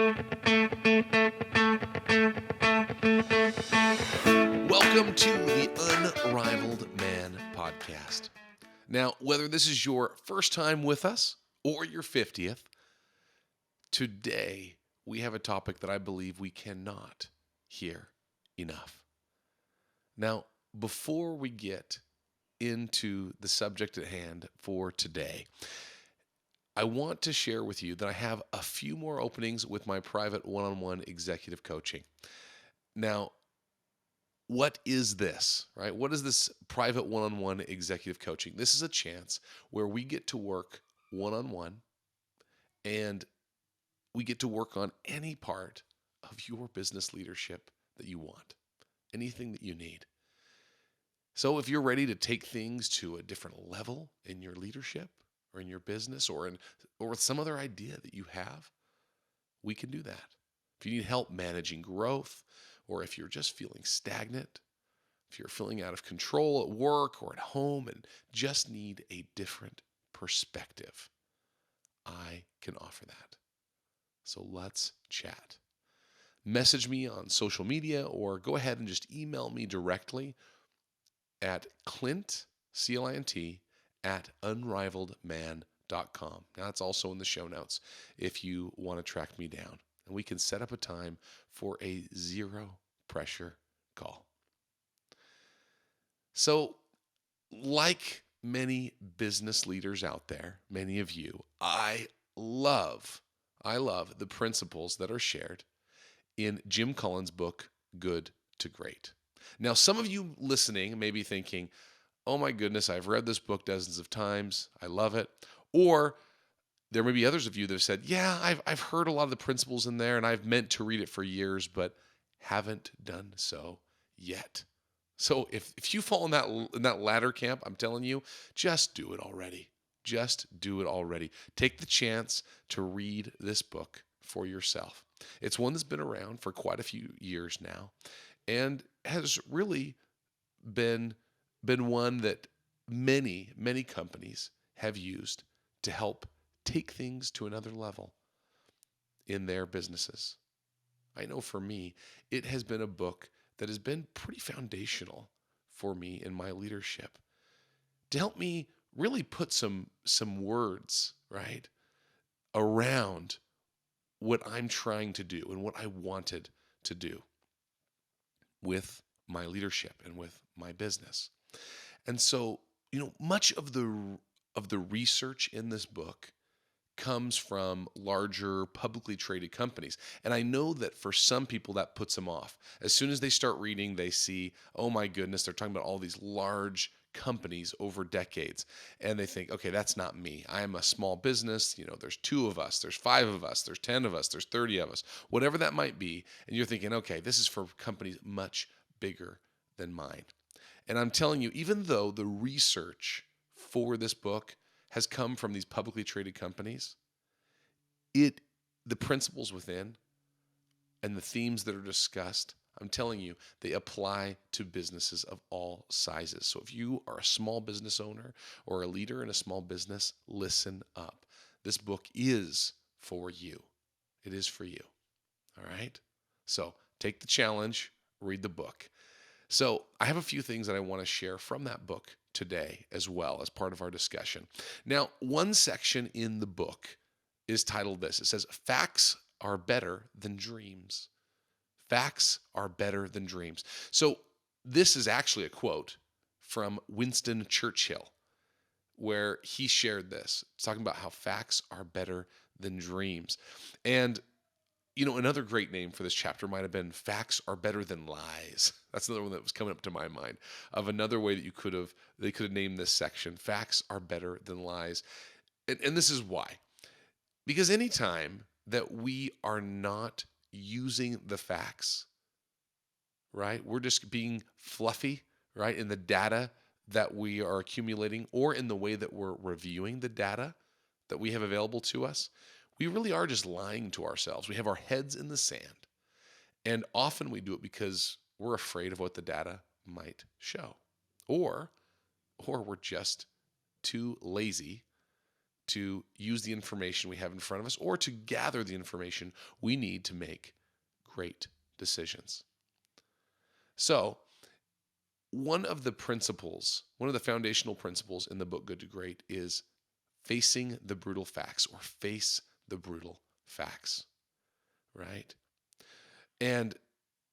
Welcome to the Unrivaled Man podcast. Now, whether this is your first time with us or your 50th, today we have a topic that I believe we cannot hear enough. Now, before we get into the subject at hand for today, I want to share with you that I have a few more openings with my private one-on-one executive coaching. Now, what is this, right? What is this private one-on-one executive coaching? This is a chance where we get to work one-on-one and we get to work on any part of your business leadership that you want, anything that you need. So if you're ready to take things to a different level in your leadership or in your business or some other idea that you have, we can do that. If you need help managing growth, or if you're just feeling stagnant, if you're feeling out of control at work or at home and just need a different perspective, I can offer that. So let's chat. Message me on social media or go ahead and just email me directly at Clint, C-L-I-N-T, at unrivaledman.com. Now, it's also in the show notes if you want to track me down. And we can set up a time for a zero pressure call. So, like many business leaders out there, many of you, I love the principles that are shared in Jim Collins' book, Good to Great. Now, some of you listening may be thinking, oh my goodness, I've read this book dozens of times. I love it. Or there may be others of you that have said, yeah, I've heard a lot of the principles in there and I've meant to read it for years, but haven't done so yet. So if you fall in that latter camp, I'm telling you, just do it already. Just do it already. Take the chance to read this book for yourself. It's one that's been around for quite a few years now and has really been one that many, many companies have used to help take things to another level in their businesses. I know for me, it has been a book that has been pretty foundational for me in my leadership to help me really put some words, right, around what I'm trying to do and what I wanted to do with my leadership and with my business. And so, much of the research in this book comes from larger publicly traded companies. And I know that for some people that puts them off. As soon as they start reading, they see, oh my goodness, they're talking about all these large companies over decades. And they think, okay, that's not me. I am a small business. There's 2 of us, there's 5 of us, there's 10 of us, there's 30 of us, whatever that might be. And you're thinking, okay, this is for companies much bigger than mine. And I'm telling you, even though the research for this book has come from these publicly traded companies, the principles within and the themes that are discussed, I'm telling you, they apply to businesses of all sizes. So if you are a small business owner or a leader in a small business, listen up. This book is for you. It is for you. All right? So take the challenge, read the book. So I have a few things that I want to share from that book today as well as part of our discussion. Now, one section in the book is titled this. It says, facts are better than dreams. Facts are better than dreams. So this is actually a quote from Winston Churchill where he shared this. It's talking about how facts are better than dreams. And another great name for this chapter might have been facts are better than lies. That's another one that was coming up to my mind of another way that they could have named this section. Facts are better than lies. And this is why. Because anytime that we are not using the facts, right, we're just being fluffy, right, in the data that we are accumulating or in the way that we're reviewing the data that we have available to us, we really are just lying to ourselves. We have our heads in the sand. And often we do it because we're afraid of what the data might show. Or we're just too lazy to use the information we have in front of us or to gather the information we need to make great decisions. So, one of the foundational principles in the book Good to Great is facing the brutal facts, or face the brutal facts, right? And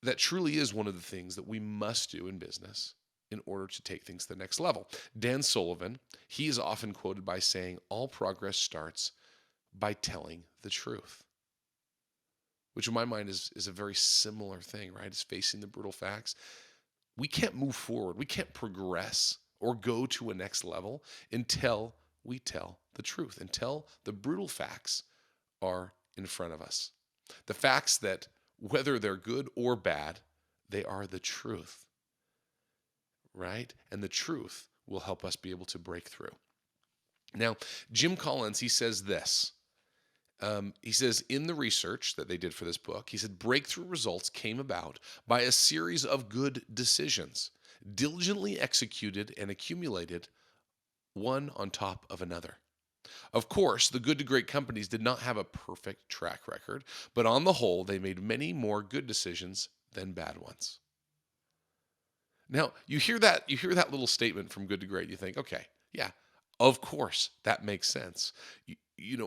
that truly is one of the things that we must do in business in order to take things to the next level. Dan Sullivan, he is often quoted by saying, all progress starts by telling the truth, which in my mind is a very similar thing, right? It's facing the brutal facts. We can't move forward. We can't progress or go to a next level until we tell the truth, until the brutal facts are in front of us. The facts that, whether they're good or bad, they are the truth, right? And the truth will help us be able to break through. Now, Jim Collins, he says this. He says in the research that they did for this book, he said breakthrough results came about by a series of good decisions, diligently executed and accumulated one on top of another. Of course, the good to great companies did not have a perfect track record, but on the whole, they made many more good decisions than bad ones. Now, you hear that little statement from good to great, you think, okay, yeah, of course, that makes sense.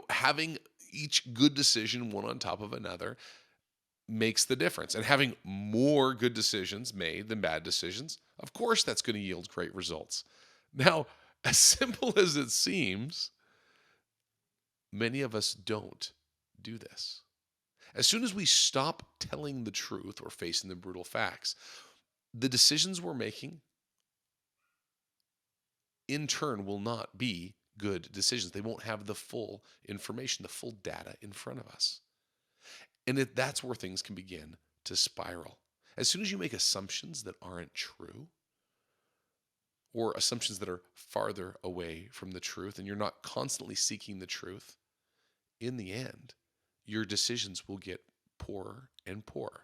Having each good decision one on top of another makes the difference. And having more good decisions made than bad decisions, of course, that's going to yield great results. Now, as simple as it seems, many of us don't do this. As soon as we stop telling the truth or facing the brutal facts, the decisions we're making in turn will not be good decisions. They won't have the full information, the full data in front of us. And that's where things can begin to spiral. As soon as you make assumptions that aren't true, or assumptions that are farther away from the truth, and you're not constantly seeking the truth, in the end, your decisions will get poorer and poorer.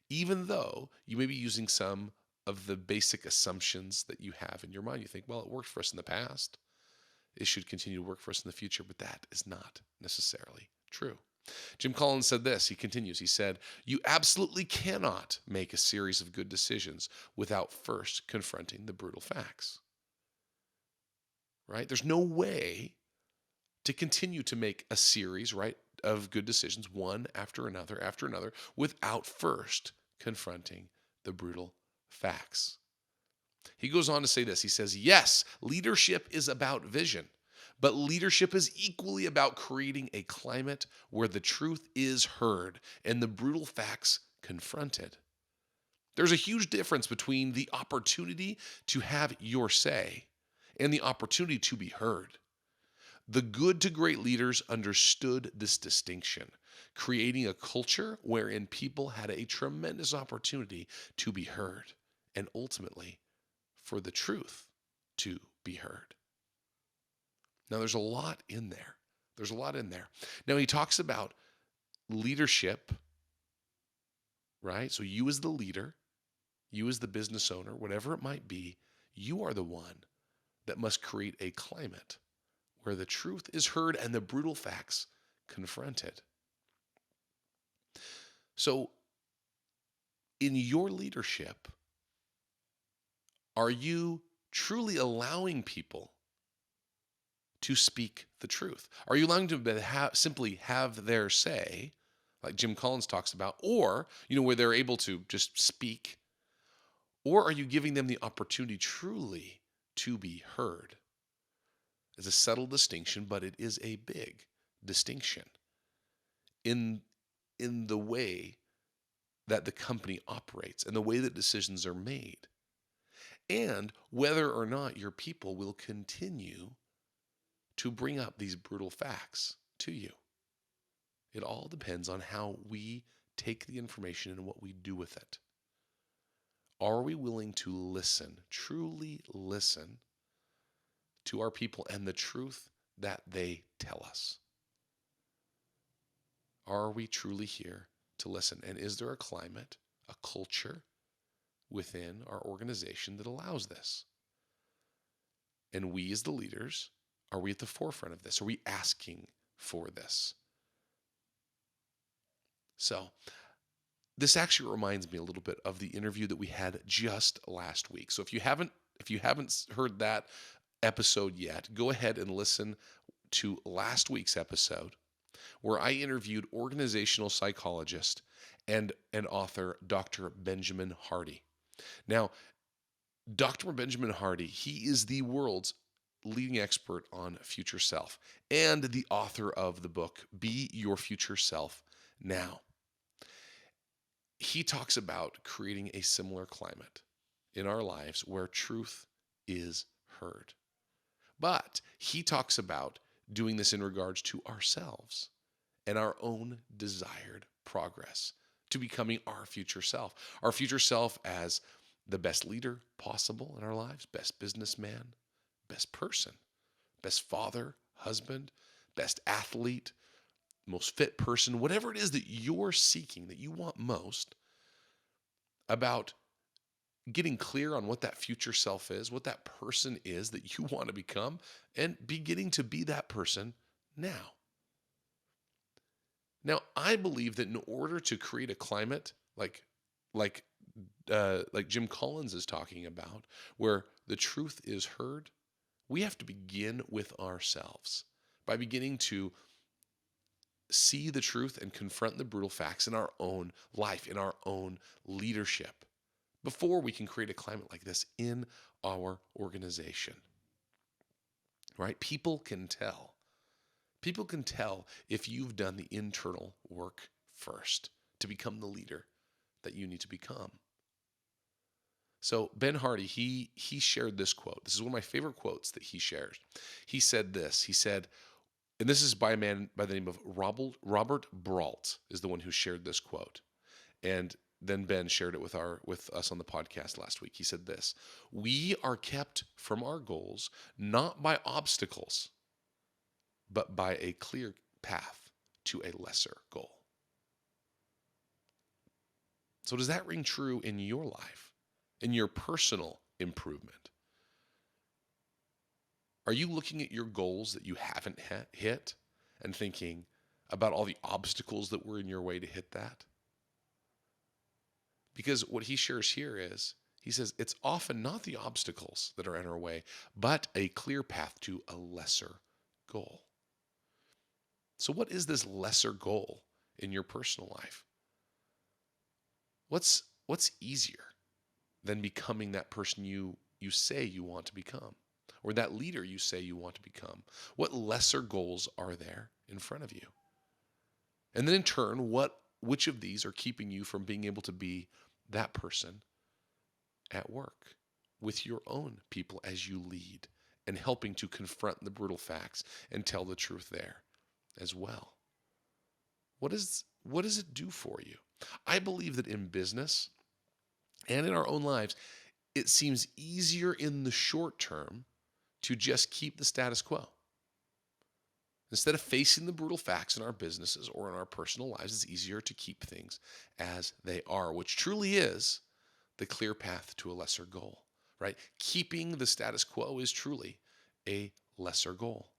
Even though you may be using some of the basic assumptions that you have in your mind. You think, well, it worked for us in the past. It should continue to work for us in the future, but that is not necessarily true. Jim Collins said this. He continues. He said, you absolutely cannot make a series of good decisions without first confronting the brutal facts. Right? There's no way to continue to make a series, right, of good decisions, one after another, without first confronting the brutal facts. He goes on to say this. He says, yes, leadership is about vision, but leadership is equally about creating a climate where the truth is heard and the brutal facts confronted. There's a huge difference between the opportunity to have your say and the opportunity to be heard. The good to great leaders understood this distinction, creating a culture wherein people had a tremendous opportunity to be heard and ultimately for the truth to be heard. Now, there's a lot in there. Now, he talks about leadership, right? So you as the leader, you as the business owner, whatever it might be, you are the one that must create a climate where the truth is heard and the brutal facts confronted. So, in your leadership, are you truly allowing people to speak the truth? Are you allowing them to simply have their say, like Jim Collins talks about, or, where they're able to just speak? Or are you giving them the opportunity truly to be heard? It's a subtle distinction, but it is a big distinction in the way that the company operates and the way that decisions are made, and whether or not your people will continue to bring up these brutal facts to you. It all depends on how we take the information and what we do with it. Are we willing to listen, truly listen to our people and the truth that they tell us? Are we truly here to listen? And is there a climate, a culture within our organization that allows this? And we as the leaders Are we at the forefront of this? Are we asking for this? So, this actually reminds me a little bit of the interview that we had just last week. So if you haven't heard that episode yet, go ahead and listen to last week's episode where I interviewed organizational psychologist and author Dr. Benjamin Hardy. Now, Dr. Benjamin Hardy, he is the world's leading expert on future self and the author of the book Be Your Future Self Now. He talks about creating a similar climate in our lives where truth is heard. But he talks about doing this in regards to ourselves and our own desired progress to becoming our future self as the best leader possible in our lives, best businessman, best person, best father, husband, best athlete, most fit person, whatever it is that you're seeking, that you want most, about getting clear on what that future self is, what that person is that you want to become, and beginning to be that person now. Now, I believe that in order to create a climate like Jim Collins is talking about, where the truth is heard, we have to begin with ourselves by beginning to see the truth and confront the brutal facts in our own life, in our own leadership, before we can create a climate like this in our organization. Right? People can tell. People can tell if you've done the internal work first to become the leader that you need to become. So Ben Hardy, he shared this quote. This is one of my favorite quotes that he shares. He said this. He said, and this is by a man by the name of Robert Brault is the one who shared this quote. And then Ben shared it with us on the podcast last week. He said this: "We are kept from our goals not by obstacles, but by a clear path to a lesser goal." So does that ring true in your life, in your personal improvement? Are you looking at your goals that you haven't hit and thinking about all the obstacles that were in your way to hit that? Because what he shares here is, he says, it's often not the obstacles that are in our way, but a clear path to a lesser goal. So what is this lesser goal in your personal life? What's easier than becoming that person you say you want to become, or that leader you say you want to become? What lesser goals are there in front of you? And then in turn, which of these are keeping you from being able to be that person at work with your own people as you lead and helping to confront the brutal facts and tell the truth there as well? What does it do for you? I believe that in business and in our own lives, it seems easier in the short term to just keep the status quo. Instead of facing the brutal facts in our businesses or in our personal lives, it's easier to keep things as they are, which truly is the clear path to a lesser goal, right? Keeping the status quo is truly a lesser goal.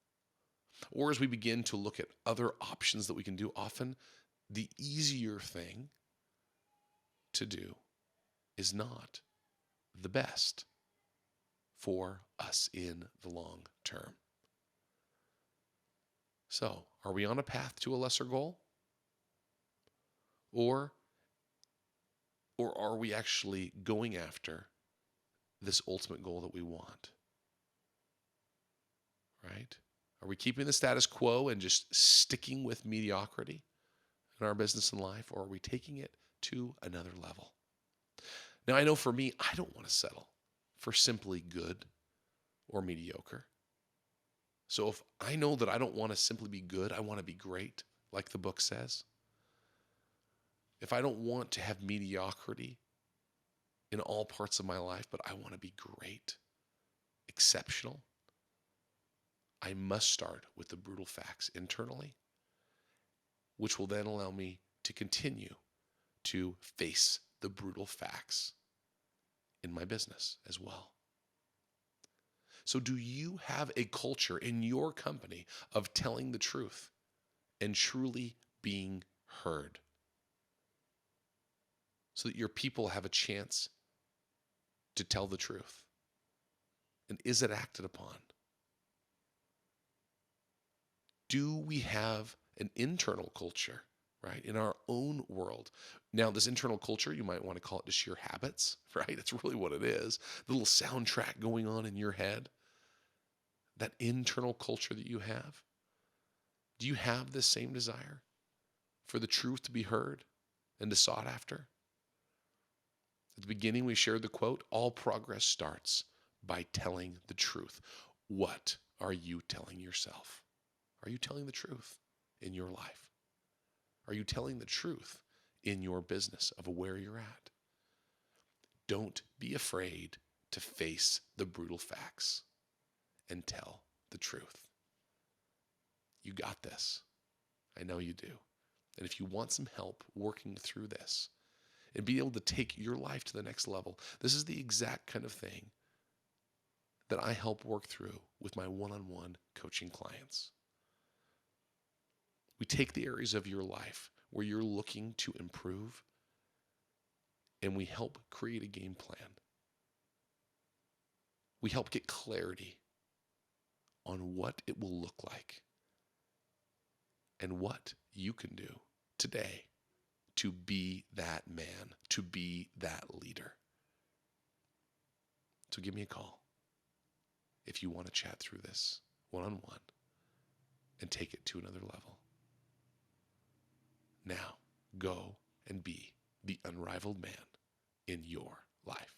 Or as we begin to look at other options that we can do, often the easier thing to do is not the best for us in the long term. So, are we on a path to a lesser goal? Or are we actually going after this ultimate goal that we want? Right? Are we keeping the status quo and just sticking with mediocrity in our business and life, or are we taking it to another level? Now, I know for me, I don't want to settle for simply good or mediocre. So if I know that I don't want to simply be good, I want to be great, like the book says. If I don't want to have mediocrity in all parts of my life, but I want to be great, exceptional, I must start with the brutal facts internally, which will then allow me to continue to face the brutal facts in my business as well. So, do you have a culture in your company of telling the truth and truly being heard so that your people have a chance to tell the truth? And is it acted upon? Do we have an internal culture, right, in our own world? Now, this internal culture, you might want to call it just your habits, right? It's really what it is. The little soundtrack going on in your head, that internal culture that you have. Do you have this same desire for the truth to be heard and to sought after? At the beginning, we shared the quote, all progress starts by telling the truth. What are you telling yourself? Are you telling the truth in your life? Are you telling the truth in your business of where you're at? Don't be afraid to face the brutal facts and tell the truth. You got this. I know you do. And if you want some help working through this and be able to take your life to the next level, this is the exact kind of thing that I help work through with my one-on-one coaching clients. We take the areas of your life where you're looking to improve, and we help create a game plan. We help get clarity on what it will look like and what you can do today to be that man, to be that leader. So give me a call if you want to chat through this one-on-one and take it to another level. Now, go and be the unrivaled man in your life.